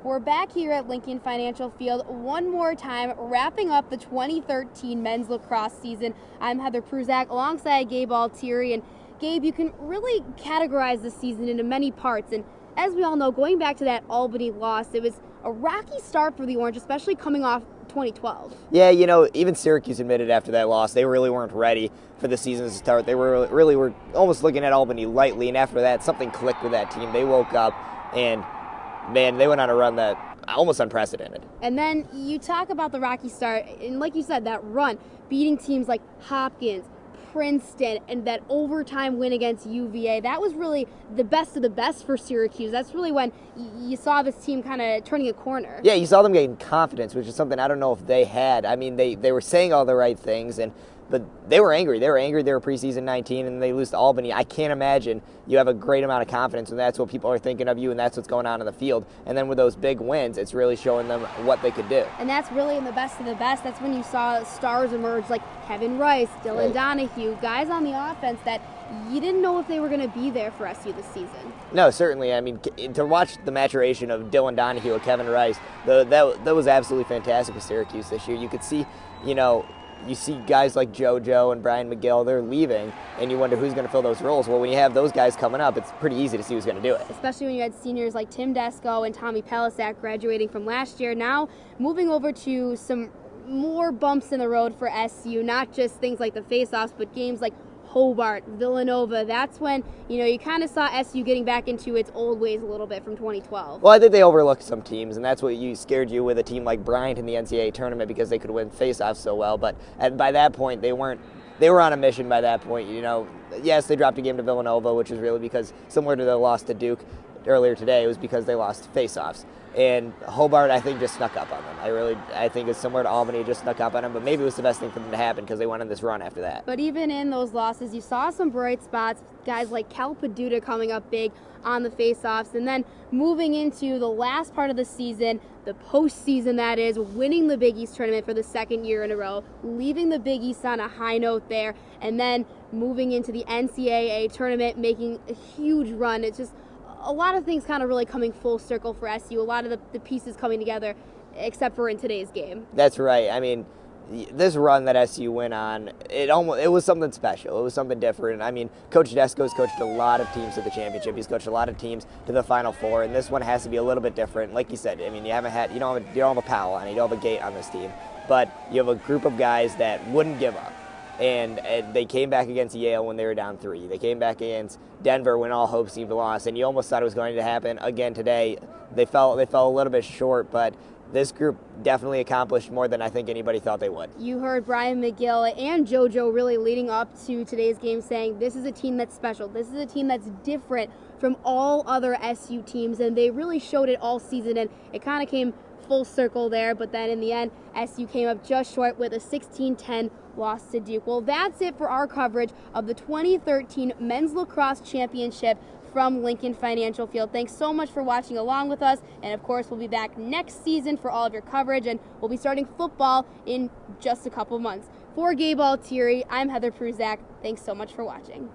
We're back here at Lincoln Financial Field one more time, wrapping up the 2013 men's lacrosse season. I'm Heather Prusak alongside Gabe Altieri. And Gabe, you can really categorize the season into many parts. And as we all know, going back to that Albany loss, it was a rocky start for the Orange, especially coming off 2012. Yeah, even Syracuse admitted after that loss they really weren't ready for the season to start. They were almost looking at Albany lightly, and after that, something clicked with that team. They woke up, and man, they went on a run that almost unprecedented. And then you talk about the rocky start, and like you said, that run, beating teams like Hopkins, Princeton, and that overtime win against UVA. That was really the best of the best for Syracuse. That's really when you saw this team kind of turning a corner. Yeah, you saw them gain confidence, which is something I don't know if they had. I mean, they were saying all the right things, but they were angry. They were preseason 19, and they lose to Albany. I can't imagine you have a great amount of confidence, and that's what people are thinking of you, and that's what's going on in the field. And then with those big wins, it's really showing them what they could do. And that's really in the best of the best. That's when you saw stars emerge like Kevin Rice, Dylan Donahue, guys on the offense that you didn't know if they were going to be there for SU this season. No, certainly. I mean, to watch the maturation of Dylan Donahue and Kevin Rice, that was absolutely fantastic with Syracuse this year. You could see, you see guys like JoJo and Brian McGill, they're leaving, and you wonder who's going to fill those roles. Well, when you have those guys coming up, it's pretty easy to see who's going to do it. Especially when you had seniors like Tim Desko and Tommy Pelisak graduating from last year. Now moving over to some more bumps in the road for SU, not just things like the face-offs, but games like Hobart, Villanova. That's when, you kind of saw SU getting back into its old ways a little bit from 2012. Well, I think they overlooked some teams, and that's what scared you with a team like Bryant in the NCAA tournament because they could win face-offs so well. But by that point, they were on a mission by that point. Yes, they dropped a game to Villanova, which is really because, similar to their loss to Duke earlier today, it was because they lost face-offs. And Hobart, I think, just snuck up on them. I think it's similar to Albany, just snuck up on them, but maybe it was the best thing for them to happen because they went on this run after that. But even in those losses, you saw some bright spots, guys like Cal Paduta coming up big on the face-offs, and then moving into the last part of the season, the postseason that is, winning the Big East tournament for the second year in a row, leaving the Big East on a high note there, and then moving into the NCAA tournament, making a huge run. It's just a lot of things kind of really coming full circle for SU, a lot of the pieces coming together, except for in today's game. That's right. I mean, this run that SU went on, it was something special. It was something different. I mean, Coach Desko's coached a lot of teams to the championship. He's coached a lot of teams to the Final Four, and this one has to be a little bit different. Like you said, I mean, you don't have a Powell on it, you don't have a Gate on this team, but you have a group of guys that wouldn't give up. And they came back against Yale when they were down 3. They came back against Denver when all hope seemed lost, and you almost thought it was going to happen again today. They fell a little bit short, but this group definitely accomplished more than I think anybody thought they would. You heard Brian McGill and JoJo really leading up to today's game saying this is a team that's special. This is a team that's different from all other SU teams, and they really showed it all season, and it kind of came full circle there, but then in the end, SU came up just short with a 16-10 loss to Duke. Well, that's it for our coverage of the 2013 Men's Lacrosse Championship from Lincoln Financial Field. Thanks so much for watching along with us, and of course, we'll be back next season for all of your coverage, and we'll be starting football in just a couple months. For Gabe Altieri, I'm Heather Prusak. Thanks so much for watching.